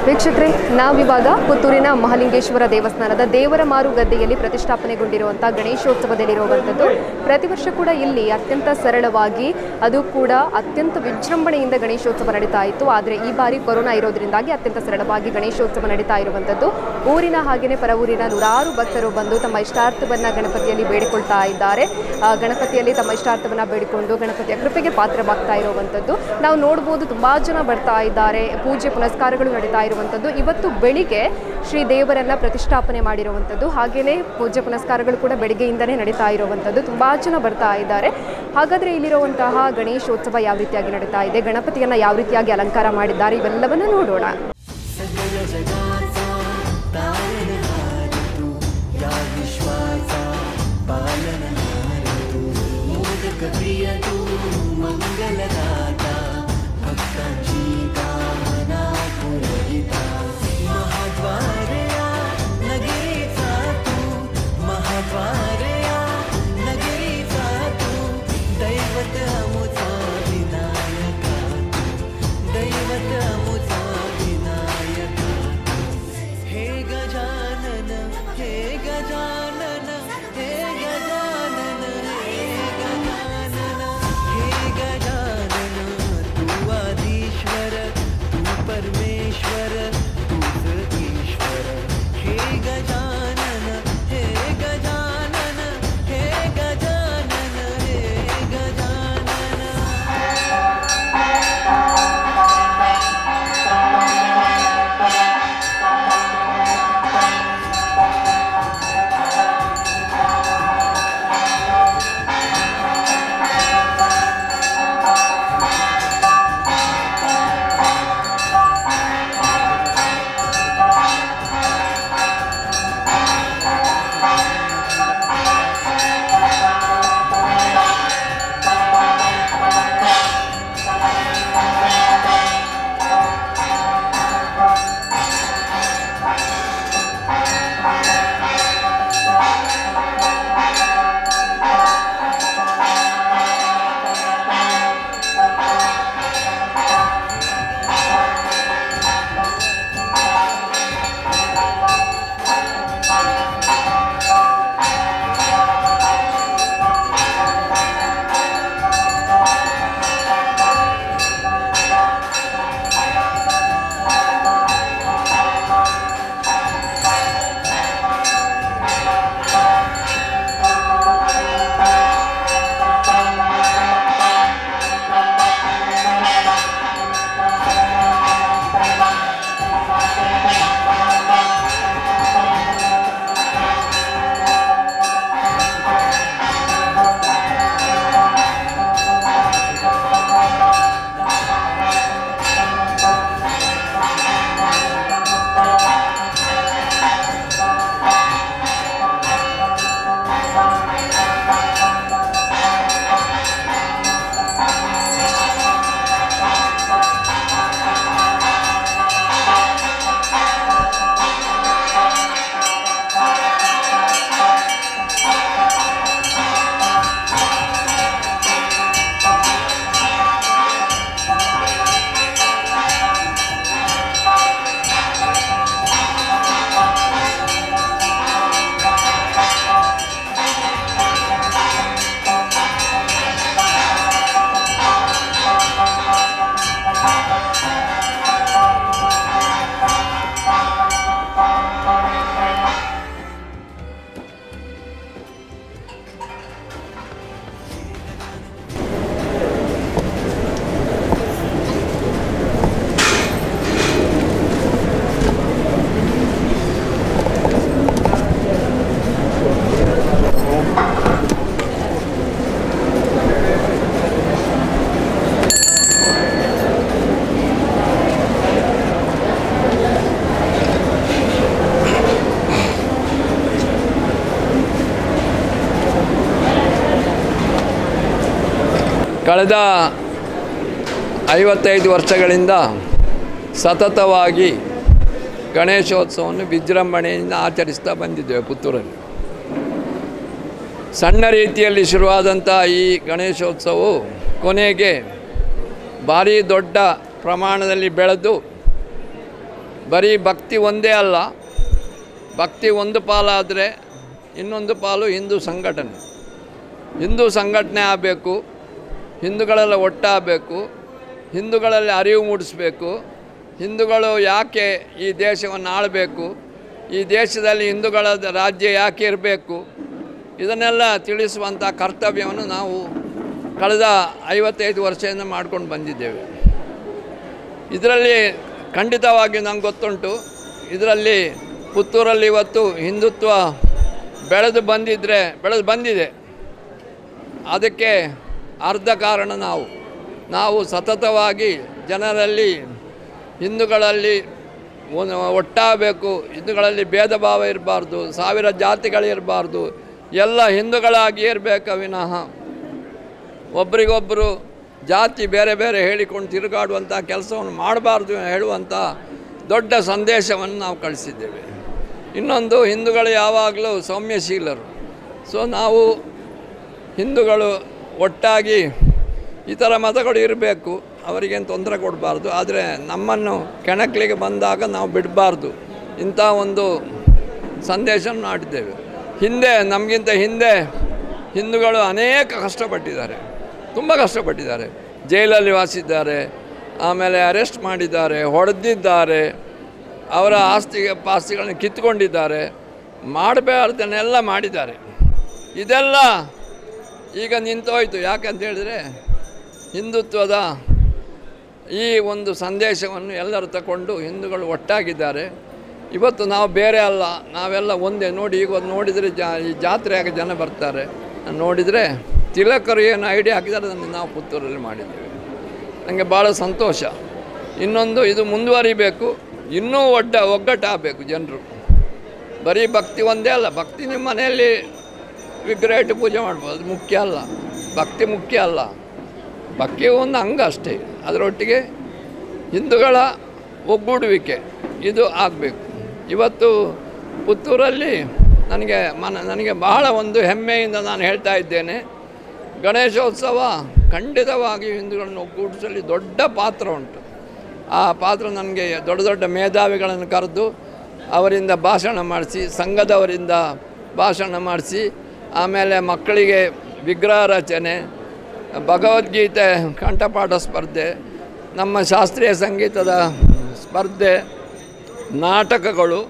ವೀಕ್ಷಕರೇ, ನಾವಿವಾಗ ಪುತ್ತೂರಿನ ಮಹಾಲಿಂಗೇಶ್ವರ ದೇವಸ್ಥಾನದ ದೇವರ ಮಾರು ಗದ್ದೆಯಲ್ಲಿ ಪ್ರತಿಷ್ಠಾಪನೆಗೊಂಡಿರುವಂಥ ಗಣೇಶೋತ್ಸವದಲ್ಲಿರುವಂಥದ್ದು. ಪ್ರತಿ ವರ್ಷ ಕೂಡ ಇಲ್ಲಿ ಅತ್ಯಂತ ಸರಳವಾಗಿ, ಅದು ಕೂಡ ಅತ್ಯಂತ ವಿಜೃಂಭಣೆಯಿಂದ ಗಣೇಶೋತ್ಸವ ನಡೀತಾ ಇತ್ತು. ಆದರೆ ಈ ಬಾರಿ ಕೊರೋನಾ ಇರೋದ್ರಿಂದಾಗಿ ಅತ್ಯಂತ ಸರಳವಾಗಿ ಗಣೇಶೋತ್ಸವ ನಡೀತಾ ಇರುವಂಥದ್ದು. ಊರಿನ ಹಾಗೆಯೇ ಪರ ಊರಿನ ನೂರಾರು ಭಕ್ತರು ಬಂದು ತಮ್ಮ ಇಷ್ಟಾರ್ಥವನ್ನು ಗಣಪತಿಯಲ್ಲಿ ಬೇಡಿಕೊಳ್ತಾ ಇದ್ದಾರೆ. ಗಣಪತಿಯಲ್ಲಿ ತಮ್ಮ ಇಷ್ಟಾರ್ಥವನ್ನು ಬೇಡಿಕೊಂಡು ಗಣಪತಿಯ ಕೃಪೆಗೆ ಪಾತ್ರವಾಗ್ತಾ ಇರುವಂಥದ್ದು ನಾವು ನೋಡ್ಬೋದು. ತುಂಬ ಜನ ಬರ್ತಾ ಇದ್ದಾರೆ. ಪೂಜೆ ಪುನಸ್ಕಾರಗಳು ನಡೀತಾ ಇರುವಂಥದ್ದು. ಇವತ್ತು ಬೆಳಿಗ್ಗೆ ಶ್ರೀ ದೇವರನ್ನ ಪ್ರತಿಷ್ಠಾಪನೆ ಮಾಡಿರುವಂಥದ್ದು. ಹಾಗೆಯೇ ಪೂಜೆ ಪುನಸ್ಕಾರಗಳು ಕೂಡ ಬೆಳಿಗ್ಗೆಯಿಂದನೇ ನಡೀತಾ ಇರುವಂಥದ್ದು. ತುಂಬ ಜನ ಬರ್ತಾ ಇದ್ದಾರೆ. ಹಾಗಾದರೆ ಇಲ್ಲಿರುವಂತಹ ಗಣೇಶೋತ್ಸವ ಯಾವ ರೀತಿಯಾಗಿ ನಡೀತಾ ಇದೆ, ಗಣಪತಿಯನ್ನು ಯಾವ ರೀತಿಯಾಗಿ ಅಲಂಕಾರ ಮಾಡಿದ್ದಾರೆ, ಇವೆಲ್ಲವನ್ನು ನೋಡೋಣ. हे गजानन ಕಳೆದ 55 ವರ್ಷಗಳಿಂದ ಸತತವಾಗಿ ಗಣೇಶೋತ್ಸವವನ್ನು ವಿಜೃಂಭಣೆಯಿಂದ ಆಚರಿಸ್ತಾ ಬಂದಿದ್ದೇವೆ ಪುತ್ತೂರಲ್ಲಿ. ಸಣ್ಣ ರೀತಿಯಲ್ಲಿ ಶುರುವಾದಂಥ ಈ ಗಣೇಶೋತ್ಸವವು ಕೊನೆಗೆ ಭಾರಿ ದೊಡ್ಡ ಪ್ರಮಾಣದಲ್ಲಿ ಬೆಳೆದು ಬರೀ ಭಕ್ತಿ ಒಂದೇ ಅಲ್ಲ, ಭಕ್ತಿ ಒಂದು ಪಾಲಾದರೆ ಇನ್ನೊಂದು ಪಾಲು ಹಿಂದೂ ಸಂಘಟನೆ ಆಗಬೇಕು, ಹಿಂದೂಗಳೆಲ್ಲ ಒಟ್ಟಾಗಬೇಕು, ಹಿಂದೂಗಳಲ್ಲಿ ಅರಿವು ಮೂಡಿಸಬೇಕು, ಹಿಂದೂಗಳು ಯಾಕೆ ಈ ದೇಶವನ್ನು ಆಳಬೇಕು, ಈ ದೇಶದಲ್ಲಿ ಹಿಂದೂಗಳ ರಾಜ್ಯ ಯಾಕೆ ಇರಬೇಕು, ಇದನ್ನೆಲ್ಲ ತಿಳಿಸುವಂಥ ಕರ್ತವ್ಯವನ್ನು ನಾವು ಕಳೆದ 55 ವರ್ಷದಿಂದ ಮಾಡ್ಕೊಂಡು ಬಂದಿದ್ದೇವೆ. ಇದರಲ್ಲಿ ಖಂಡಿತವಾಗಿ ನಂಗೆ ಗೊತ್ತುಂಟು, ಇದರಲ್ಲಿ ಪುತ್ತೂರಲ್ಲಿ ಇವತ್ತು ಹಿಂದುತ್ವ ಬೆಳೆದು ಬಂದಿದೆ. ಅದಕ್ಕೆ ಅರ್ಧ ಕಾರಣ ನಾವು ಸತತವಾಗಿ ಜನರಲ್ಲಿ ಹಿಂದೂಗಳಲ್ಲಿ ಒಟ್ಟಾಗಬೇಕು, ಹಿಂದೂಗಳಲ್ಲಿ ಭೇದ ಭಾವ ಇರಬಾರ್ದು, 1000 ಜಾತಿಗಳಿರಬಾರ್ದು, ಎಲ್ಲ ಹಿಂದೂಗಳಾಗಿ ಇರಬೇಕು ವಿನಃ ಒಬ್ರಿಗೊಬ್ಬರು ಜಾತಿ ಬೇರೆ ಬೇರೆ ಹೇಳಿಕೊಂಡು ತಿರುಗಾಡುವಂಥ ಕೆಲಸವನ್ನು ಮಾಡಬಾರ್ದು ಹೇಳುವಂಥ ದೊಡ್ಡ ಸಂದೇಶವನ್ನು ನಾವು ಕಳಿಸಿದ್ದೇವೆ. ಇನ್ನೊಂದು, ಹಿಂದೂಗಳು ಯಾವಾಗಲೂ ಸೌಮ್ಯಶೀಲರು. ಸೊ ನಾವು ಹಿಂದೂಗಳು ಒಟ್ಟಾಗಿ ಇತರ ಮತಗಳು ಇರಬೇಕು, ಅವರಿಗೇನು ತೊಂದರೆ ಕೊಡಬಾರ್ದು, ಆದರೆ ನಮ್ಮನ್ನು ಕೆಣಕಲಿಗೆ ಬಂದಾಗ ನಾವು ಬಿಡಬಾರ್ದು, ಇಂಥ ಒಂದು ಸಂದೇಶ ಮಾಡಿದ್ದೇವೆ. ನಮಗಿಂತ ಹಿಂದೆ ಹಿಂದೂಗಳು ಅನೇಕ ಕಷ್ಟಪಟ್ಟಿದ್ದಾರೆ, ತುಂಬ ಕಷ್ಟಪಟ್ಟಿದ್ದಾರೆ. ಜೈಲಲ್ಲಿ ವಾಸಿದ್ದಾರೆ, ಆಮೇಲೆ ಅರೆಸ್ಟ್ ಮಾಡಿದ್ದಾರೆ, ಹೊಡೆದಿದ್ದಾರೆ, ಅವರ ಪಾಸ್ತಿಗಳನ್ನು ಕಿತ್ತುಕೊಂಡಿದ್ದಾರೆ, ಮಾಡಬಾರ್ದನ್ನೆಲ್ಲ ಮಾಡಿದ್ದಾರೆ. ಇದೆಲ್ಲ ಈಗ ನಿಂತೋಯ್ತು. ಯಾಕಂತ ಹೇಳಿದರೆ ಹಿಂದುತ್ವದ ಈ ಒಂದು ಸಂದೇಶವನ್ನು ಎಲ್ಲರೂ ತಗೊಂಡು ಹಿಂದೂಗಳು ಒಟ್ಟಾಗಿದ್ದಾರೆ. ಇವತ್ತು ನಾವು ಬೇರೆ ಅಲ್ಲ, ನಾವೆಲ್ಲ ಒಂದೇ. ನೋಡಿ, ಈಗ ನೋಡಿದರೆ ಈ ಜಾತ್ರೆಯಾಗ ಜನ ಬರ್ತಾರೆ, ನೋಡಿದರೆ ತಿಲಕರು ಏನು ಐಡಿಯಾ ಹಾಕಿದ್ದಾರೆ ಅದನ್ನು ನಾವು ಪುತ್ತೂರಲ್ಲಿ ಮಾಡಿದ್ದೇವೆ. ನನಗೆ ಭಾಳ ಸಂತೋಷ. ಇನ್ನೊಂದು, ಇದು ಮುಂದುವರಿಬೇಕು, ಇನ್ನೂ ಒಗ್ಗಟ್ಟಾಗಬೇಕು ಜನರು. ಬರೀ ಭಕ್ತಿ ಒಂದೇ ಅಲ್ಲ, ಭಕ್ತಿ ನಿಮ್ಮ ಮನೆಯಲ್ಲಿ ವಿಗ್ರಹ ಇಟ್ಟು ಪೂಜೆ ಮಾಡ್ಬೋದು, ಅದು ಮುಖ್ಯ ಅಲ್ಲ. ಭಕ್ತಿ ಮುಖ್ಯ ಅಲ್ಲ, ಭಕ್ತಿ ಒಂದು ಅಂಗ ಅಷ್ಟೇ. ಅದರೊಟ್ಟಿಗೆ ಹಿಂದೂಗಳ ಒಗ್ಗೂಡುವಿಕೆ ಇದು ಆಗಬೇಕು. ಇವತ್ತು ಪುತ್ತೂರಲ್ಲಿ ನನಗೆ ಬಹಳ ಒಂದು ಹೆಮ್ಮೆಯಿಂದ ನಾನು ಹೇಳ್ತಾ ಇದ್ದೇನೆ, ಗಣೇಶೋತ್ಸವ ಖಂಡಿತವಾಗಿ ಹಿಂದೂಗಳನ್ನು ಒಗ್ಗೂಡಿಸಲಿ ದೊಡ್ಡ ಪಾತ್ರ ಉಂಟು. ಆ ಪಾತ್ರ ನನಗೆ ದೊಡ್ಡ ಮೇಧಾವಿಗಳನ್ನು ಕರೆದು ಅವರಿಂದ ಭಾಷಣ ಮಾಡಿಸಿ, ಸಂಘದವರಿಂದ ಭಾಷಣ ಮಾಡಿಸಿ, ಆಮೇಲೆ ಮಕ್ಕಳಿಗೆ ವಿಗ್ರಹ ರಚನೆ, ಭಗವದ್ಗೀತೆ ಕಂಠಪಾಠ ಸ್ಪರ್ಧೆ, ನಮ್ಮ ಶಾಸ್ತ್ರೀಯ ಸಂಗೀತದ ಸ್ಪರ್ಧೆ, ನಾಟಕಗಳು,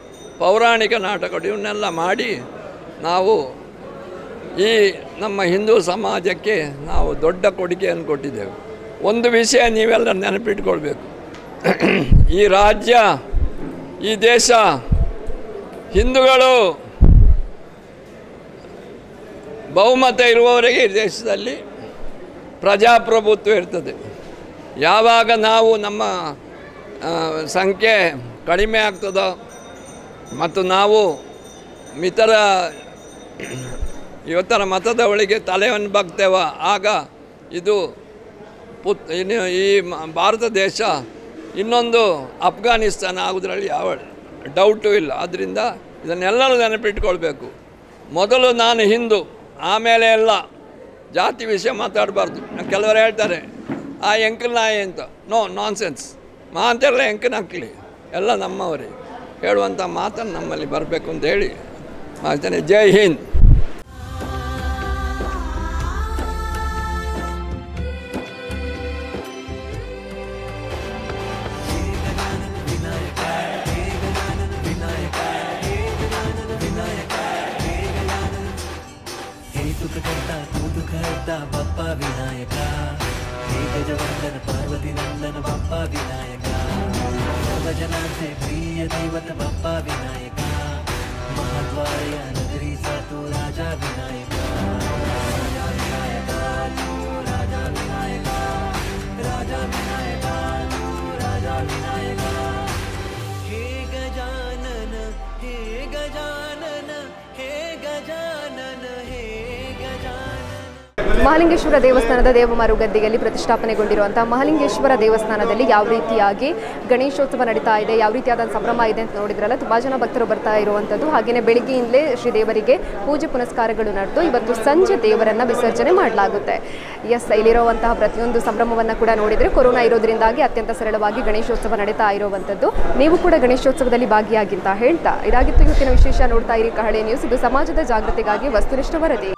ಪೌರಾಣಿಕ ನಾಟಕಗಳು, ಇವನ್ನೆಲ್ಲ ಮಾಡಿ ನಾವು ಈ ನಮ್ಮ ಹಿಂದೂ ಸಮಾಜಕ್ಕೆ ನಾವು ದೊಡ್ಡ ಕೊಡುಗೆಯನ್ನು ಕೊಟ್ಟಿದ್ದೇವೆ. ಒಂದು ವಿಷಯ ನೀವೆಲ್ಲ ನೆನಪಿಟ್ಕೊಳ್ಬೇಕು, ಈ ರಾಜ್ಯ, ಈ ದೇಶ, ಹಿಂದೂಗಳು ಬಹುಮತ ಇರುವವರೆಗೆ ಈ ದೇಶದಲ್ಲಿ ಪ್ರಜಾಪ್ರಭುತ್ವ ಇರ್ತದೆ. ಯಾವಾಗ ನಾವು ನಮ್ಮ ಸಂಖ್ಯೆ ಕಡಿಮೆ ಆಗ್ತದೋ ಮತ್ತು ನಾವು ಇವತ್ತರ ಮತದ ಒಳಗೆ ತಲೆಯನ್ನು ಬಗ್ತೇವ, ಆಗ ಇದು ಈ ಭಾರತ ದೇಶ ಇನ್ನೊಂದು ಅಫ್ಘಾನಿಸ್ತಾನ ಆಗೋದ್ರಲ್ಲಿ ಯಾವ ಡೌಟು ಇಲ್ಲ. ಆದ್ದರಿಂದ ಇದನ್ನೆಲ್ಲರೂ ನೆನಪಿಟ್ಕೊಳ್ಬೇಕು. ಮೊದಲು ನಾನು ಹಿಂದೂ, ಆಮೇಲೆ ಎಲ್ಲ ಜಾತಿ ವಿಷಯ ಮಾತಾಡಬಾರ್ದು. ಕೆಲವರು ಹೇಳ್ತಾರೆ ಆ ಎಂಕಲ್ ನಾಯಿ ಅಂತ. ನಾನ್ಸೆನ್ಸ್. ಅಂತೆಲ್ಲ ಎಂಕನ ಹಾಕಲಿ, ಎಲ್ಲ ನಮ್ಮವರೇ ಹೇಳುವಂಥ ಮಾತನ್ನು ನಮ್ಮಲ್ಲಿ ಬರಬೇಕು ಅಂತ ಹೇಳಿ ಮಾಡ್ತೇನೆ. ಜೈ ಹಿಂದ್. बप्पा विनायका हे गजवंदन पार्वती नंदन बप्पा विनायका भजनांचे प्रिय दैवत बप्पा विनायका महाद्वार नगरी सा तू राजा विनायका राजा विनायका तू राजा विनायका राजा विनायका तू राजा विनायका हे गजानन हे गजानन हे गजानन हे गजानन ಮಹಾಲಿಂಗೇಶ್ವರ ದೇವಸ್ಥಾನದ ದೇವಮಾರು ಗದ್ದೆಯಲ್ಲಿ ಪ್ರತಿಷ್ಠಾಪನೆಗೊಂಡಿರುವಂಥ ಮಹಾಲಿಂಗೇಶ್ವರ ದೇವಸ್ಥಾನದಲ್ಲಿ ಯಾವ ರೀತಿಯಾಗಿ ಗಣೇಶೋತ್ಸವ ನಡೀತಾ ಇದೆ, ಯಾವ ರೀತಿಯಾದ ಸಂಭ್ರಮ ಇದೆ ಅಂತ ನೋಡಿದ್ರಲ್ಲ, ತುಂಬ ಜನ ಭಕ್ತರು ಬರ್ತಾ ಇರುವಂಥದ್ದು. ಹಾಗೆಯೇ ಬೆಳಿಗ್ಗೆಯಿಂದಲೇ ಶ್ರೀದೇವರಿಗೆ ಪೂಜೆ ಪುನಸ್ಕಾರಗಳು ನಡೆದು ಇವತ್ತು ಸಂಜೆ ದೇವರನ್ನು ವಿಸರ್ಜನೆ ಮಾಡಲಾಗುತ್ತೆ. ಇಲ್ಲಿರುವಂತಹ ಪ್ರತಿಯೊಂದು ಸಂಭ್ರಮವನ್ನು ಕೂಡ ನೋಡಿದರೆ ಕೊರೋನಾ ಇರೋದ್ರಿಂದಾಗಿ ಅತ್ಯಂತ ಸರಳವಾಗಿ ಗಣೇಶೋತ್ಸವ ನಡೀತಾ ಇರುವಂಥದ್ದು. ನೀವು ಕೂಡ ಗಣೇಶೋತ್ಸವದಲ್ಲಿ ಭಾಗಿಯಾಗಿ ಅಂತ ಹೇಳ್ತಾ ಇದಾಗಿತ್ತು ಇವತ್ತಿನ ವಿಶೇಷ. ನೋಡ್ತಾ ಇರಿ ಕಹಳೆ ನ್ಯೂಸ್. ಇದು ಸಮಾಜದ ಜಾಗೃತಿಗಾಗಿ ವಸ್ತುನಿಷ್ಠ ವರದಿ.